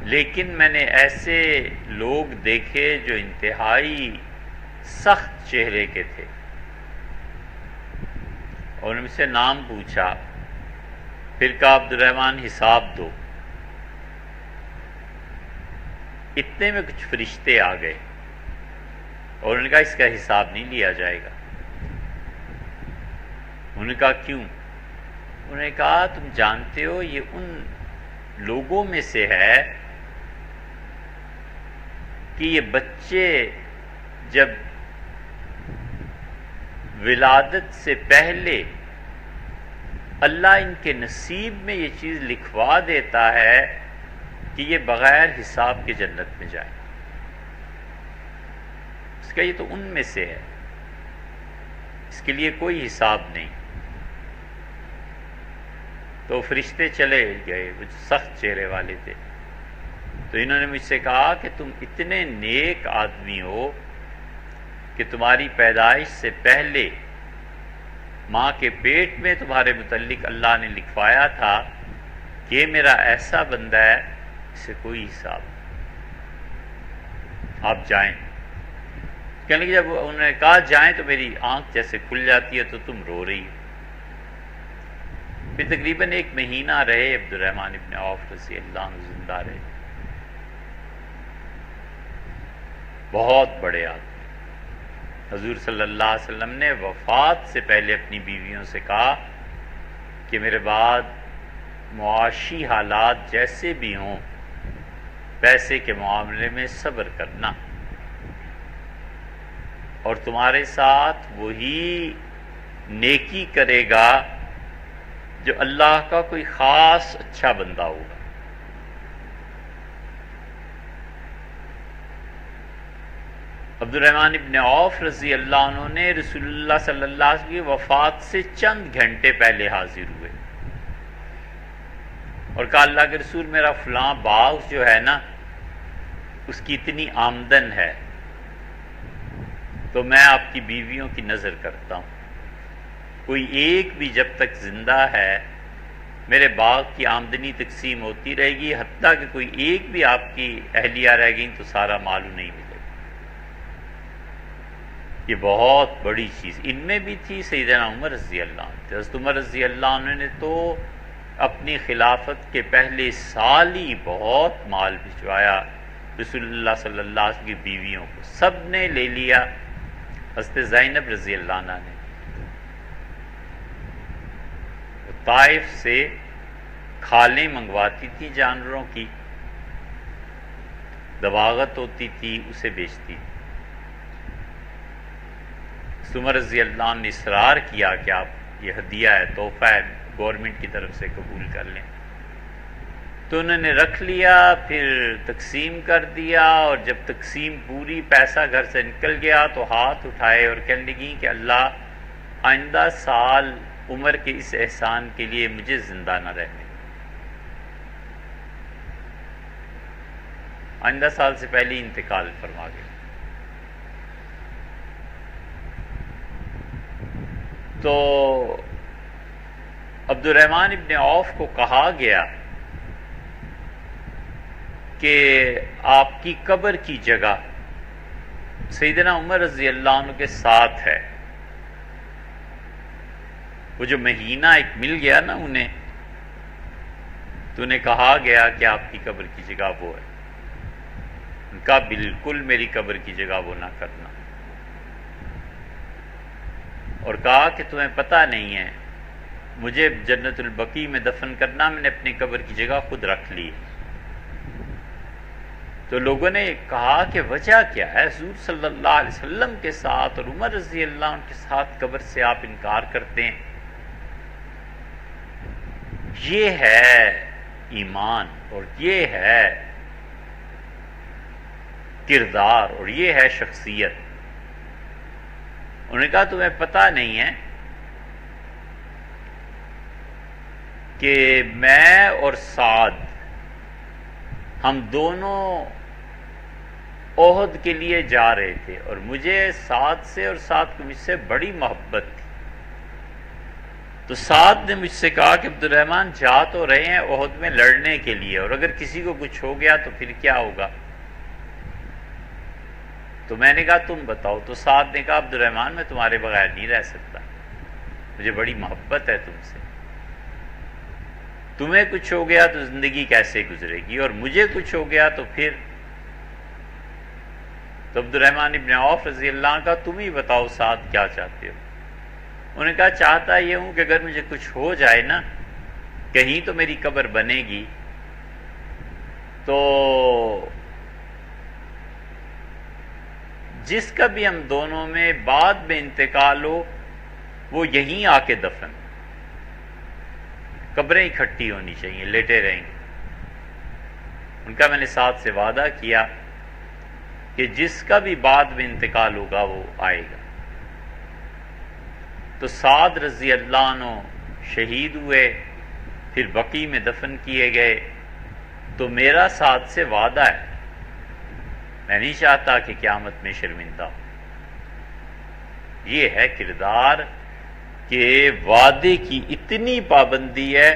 لیکن میں نے ایسے لوگ دیکھے جو انتہائی سخت چہرے کے تھے، اور ان سے نام پوچھا. پھر کہا عبد الرحمن حساب دو. اتنے میں کچھ فرشتے آ گئے اور انہوں نے کہا اس کا حساب نہیں لیا جائے گا. انہوں نے کہا کیوں؟ انہوں نے کہا تم جانتے ہو یہ ان لوگوں میں سے ہے کہ یہ بچے جب ولادت سے پہلے اللہ ان کے نصیب میں یہ چیز لکھوا دیتا ہے کہ یہ بغیر حساب کے جنت میں جائے. اس کا یہ تو ان میں سے ہے، اس کے لیے کوئی حساب نہیں. تو فرشتے چلے گئے، وہ سخت چہرے والے تھے. تو انہوں نے مجھ سے کہا کہ تم اتنے نیک آدمی ہو کہ تمہاری پیدائش سے پہلے ماں کے پیٹ میں تمہارے متعلق اللہ نے لکھوایا تھا کہ یہ میرا ایسا بندہ ہے اسے کوئی حساب نہیں، آپ جائیں. کہنے لگے جب انہوں نے کہا جائیں تو میری آنکھ جیسے کھل جاتی ہے تو تم رو رہی ہو. پھر تقریباً 1 مہینہ رہے عبد الرحمن ابن عوف رضی اللہ عنہ زندہ رہے. بہت بڑے آدمی. حضور صلی اللہ علیہ وسلم نے وفات سے پہلے اپنی بیویوں سے کہا کہ میرے بعد معاشی حالات جیسے بھی ہوں پیسے کے معاملے میں صبر کرنا، اور تمہارے ساتھ وہی نیکی کرے گا جو اللہ کا کوئی خاص اچھا بندہ ہوگا. عبد الرحمن ابن عوف رضی اللہ عنہ نے رسول اللہ صلی اللہ علیہ وسلم کی وفات سے چند گھنٹے پہلے حاضر ہوئے اور کہا اللہ کے رسول میرا فلاں باغ جو ہے نا اس کی اتنی آمدن ہے تو میں آپ کی بیویوں کی نظر کرتا ہوں، کوئی ایک بھی جب تک زندہ ہے میرے باغ کی آمدنی تقسیم ہوتی رہے گی، حتیٰ کہ کوئی ایک بھی آپ کی اہلیہ رہ گئی تو سارا مال نہیں ملے گا. یہ بہت بڑی چیز ان میں بھی تھی۔ سیدنا عمر رضی اللہ عنہ، حضرت عمر رضی اللہ عنہ نے تو اپنی خلافت کے پہلے سال ہی بہت مال بھجوایا رسول اللہ صلی اللہ علیہ وسلم کی بیویوں کو، سب نے لے لیا۔ حضرت زینب رضی اللہ عنہ نے طائف سے کھالیں منگواتی تھی، جانوروں کی دواغت ہوتی تھی، اسے بیچتی تھی۔ عمر رضی اللہ عنہ نے اصرار کیا کہ آپ یہ ہدیہ ہے، تحفہ ہے، گورنمنٹ کی طرف سے قبول کر لیں، تو انہوں نے رکھ لیا، پھر تقسیم کر دیا، اور جب تقسیم پوری پیسہ گھر سے نکل گیا تو ہاتھ اٹھائے اور کہنے لگیں کہ اللہ آئندہ سال عمر کے اس احسان کے لیے مجھے زندہ نہ رہنے، آئندہ سال سے پہلے انتقال فرما گئے۔ تو عبد الرحمن ابن عوف کو کہا گیا کہ آپ کی قبر کی جگہ سیدنا عمر رضی اللہ عنہ کے ساتھ ہے۔ وہ جو مہینہ ایک مل گیا نا انہیں، تو انہیں کہا گیا کہ آپ کی قبر کی جگہ وہ ہے۔ ان کا بالکل میری قبر کی جگہ وہ نہ کرنا، اور کہا کہ تمہیں پتہ نہیں ہے مجھے جنت البقیع میں دفن کرنا، میں نے اپنی قبر کی جگہ خود رکھ لی۔ تو لوگوں نے کہا کہ وجہ کیا ہے، حضور صلی اللہ علیہ وسلم کے ساتھ اور عمر رضی اللہ عنہ کے ساتھ قبر سے آپ انکار کرتے ہیں؟ یہ ہے ایمان، اور یہ ہے کردار، اور یہ ہے شخصیت۔ انہوں نے کہا تمہیں پتہ نہیں ہے کہ میں اور سعد ہم دونوں احد کے لیے جا رہے تھے، اور مجھے سعد سے اور سعد کو مجھ سے بڑی محبت تھی۔ تو سعد نے مجھ سے کہا کہ عبد الرحمن جا تو رہے ہیں احد میں لڑنے کے لیے، اور اگر کسی کو کچھ ہو گیا تو پھر کیا ہوگا؟ تو میں نے کہا تم بتاؤ۔ تو سعد نے کہا عبد الرحمن میں تمہارے بغیر نہیں رہ سکتا، مجھے بڑی محبت ہے تم سے، تمہیں کچھ ہو گیا تو زندگی کیسے گزرے گی، اور مجھے کچھ ہو گیا تو پھر۔ تو عبد الرحمن ابن عوف رضی اللہ عنہ کا تم ہی بتاؤ سعد کیا چاہتے ہو؟ انہوں نے کہا چاہتا یہ ہوں کہ اگر مجھے کچھ ہو جائے نا کہیں تو میری قبر بنے گی، تو جس کا بھی ہم دونوں میں بعد میں انتقال ہو وہ یہیں آ کے دفن، قبریں اکٹھی ہونی چاہیے، لیٹے رہیں گے۔ ان کا میں نے ساتھ سے وعدہ کیا کہ جس کا بھی بعد میں انتقال ہوگا وہ آئے گا۔ تو سعد رضی اللہ عنہ شہید ہوئے، پھر بقیع میں دفن کیے گئے۔ تو میرا سعد سے وعدہ ہے، میں نہیں چاہتا کہ قیامت میں شرمندہ ہو۔ یہ ہے کردار کہ وعدے کی اتنی پابندی ہے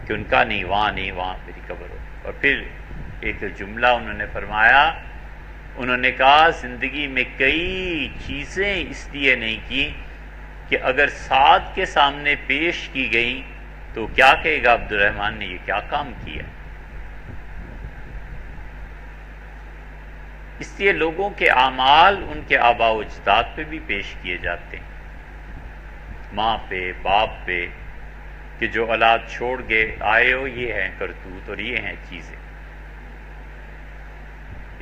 کہ ان کا نہیں، وہاں نہیں، وہاں میری قبر ہو۔ اور پھر ایک جملہ انہوں نے فرمایا، انہوں نے کہا زندگی میں کئی چیزیں اس لیے نہیں کی کہ اگر سعد کے سامنے پیش کی گئیں تو کیا کہے گا عبد الرحمن نے یہ کیا کام کیا۔ اس لیے لوگوں کے اعمال ان کے آباء و اجداد پہ بھی پیش کیے جاتے ہیں، ماں پہ، باپ پہ، کہ جو اولاد چھوڑ کے آئے ہو یہ ہیں کرتوت اور یہ ہیں چیزیں۔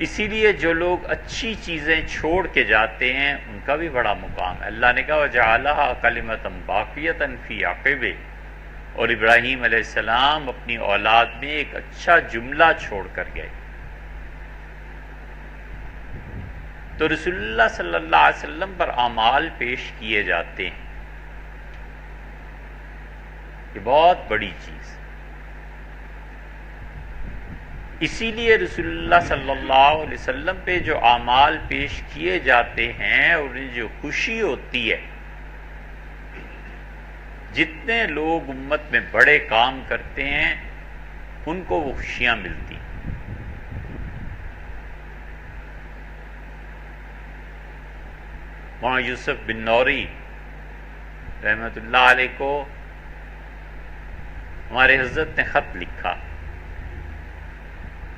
اسی لیے جو لوگ اچھی چیزیں چھوڑ کے جاتے ہیں ان کا بھی بڑا مقام ہے۔ اللہ نے کہا وَجَعَلَهَا كَلِمَةً بَاقِيَةً فِي عَقِبِهِ، اور ابراہیم علیہ السلام اپنی اولاد میں ایک اچھا جملہ چھوڑ کر گئے۔ تو رسول اللہ صلی اللہ علیہ وسلم پر اعمال پیش کیے جاتے ہیں، یہ بہت بڑی چیز۔ اسی لیے رسول اللہ صلی اللہ علیہ وسلم پہ جو اعمال پیش کیے جاتے ہیں اور انہیں جو خوشی ہوتی ہے، جتنے لوگ امت میں بڑے کام کرتے ہیں ان کو وہ خوشیاں ملتی ہیں۔ وہاں یوسف بن نوری رحمۃ اللہ علیہ کو ہمارے حضرت نے خط لکھا،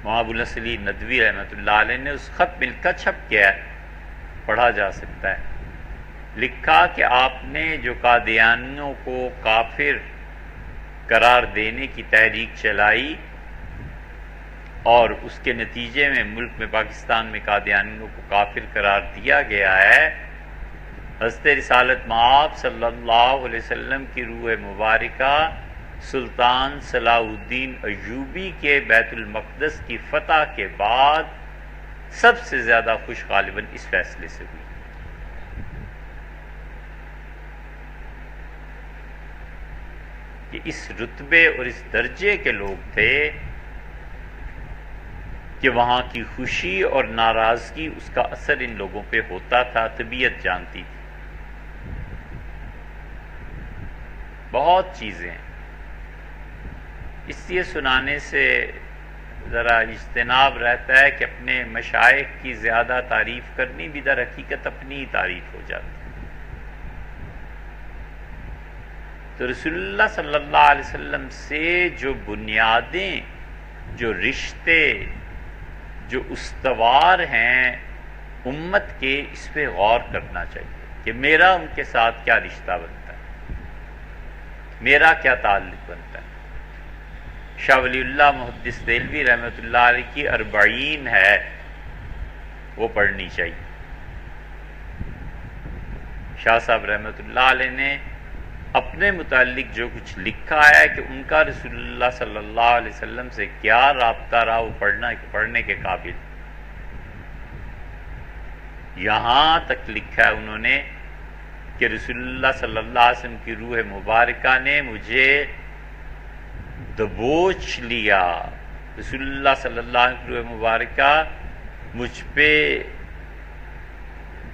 وہاں ابو العلی ندوی رحمۃ اللہ علیہ نے اس خط مل کر چھپ کیا ہے، پڑھا جا سکتا ہے۔ لکھا کہ آپ نے جو قادیانیوں کو کافر قرار دینے کی تحریک چلائی اور اس کے نتیجے میں ملک میں پاکستان میں قادیانیوں کو کافر قرار دیا گیا ہے، حضرت رسالت مآب صلی اللہ علیہ وسلم کی روح مبارکہ سلطان صلاح الدین ایوبی کے بیت المقدس کی فتح کے بعد سب سے زیادہ خوش غالباً اس فیصلے سے ہوئی کہ اس رتبے اور اس درجے کے لوگ تھے کہ وہاں کی خوشی اور ناراضگی اس کا اثر ان لوگوں پہ ہوتا تھا، طبیعت جانتی تھی۔ بہت چیزیں ہیں، اس لیے سنانے سے ذرا اجتناب رہتا ہے کہ اپنے مشائخ کی زیادہ تعریف کرنی بھی در حقیقت اپنی ہی تعریف ہو جاتی ہے۔ تو رسول اللہ صلی اللہ علیہ وسلم سے جو بنیادیں، جو رشتے، جو استوار ہیں امت کے، اس پہ غور کرنا چاہیے کہ میرا ان کے ساتھ کیا رشتہ بنتا ہے، میرا کیا تعلق بنتا ہے۔ شاہ ولی اللہ محدث دہلوی رحمۃ اللہ علیہ کی 40 ہے، وہ پڑھنی چاہیے۔ شاہ صاحب رحمۃ اللہ علیہ نے اپنے متعلق جو کچھ لکھا ہے کہ ان کا رسول اللہ صلی اللہ علیہ وسلم سے کیا رابطہ رہا، وہ پڑھنے کے قابل۔ یہاں تک لکھا ہے انہوں نے کہ رسول اللہ صلی اللہ علیہ وسلم کی روح مبارکہ نے مجھے دبوچ لیا، رسول اللہ صلی اللہ علیہ وسلم کی روح مبارکہ مجھ پہ،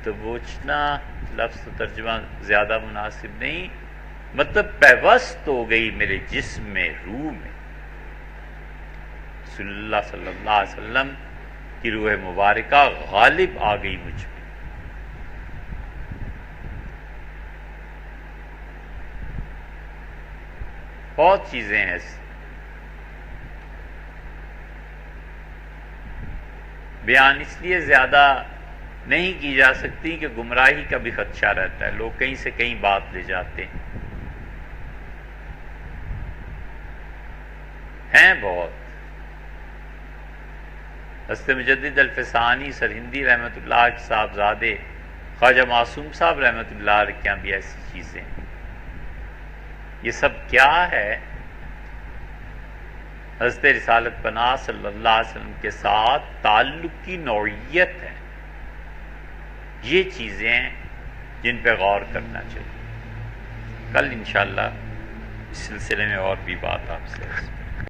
دبوچنا لفظ تو ترجمہ زیادہ مناسب نہیں، مطلب پیوست ہو گئی میرے جسم میں، روح میں، رسول اللہ صلی اللہ علیہ وسلم کی روح مبارکہ غالب آ گئی مجھ پہ۔ بہت چیزیں ہیں ایسی، بیان اس لیے زیادہ نہیں کی جا سکتی کہ گمراہی کا بھی خدشہ رہتا ہے، لوگ کہیں سے کہیں بات لے جاتے ہیں بہت۔ حضرت مجدد الفسانی سرہندی رحمۃ اللہ کے صاحبزادے خواجہ معصوم صاحب رحمۃ اللہ علیہ کے یہاں بھی ایسی چیزیں ہیں۔ یہ سب کیا ہے؟ حضرت رسالت پناہ صلی اللہ علیہ وسلم کے ساتھ تعلق کی نوعیت ہے۔ یہ چیزیں جن پہ غور کرنا چاہیے۔ کل انشاءاللہ اس سلسلے میں اور بھی بات آپ سے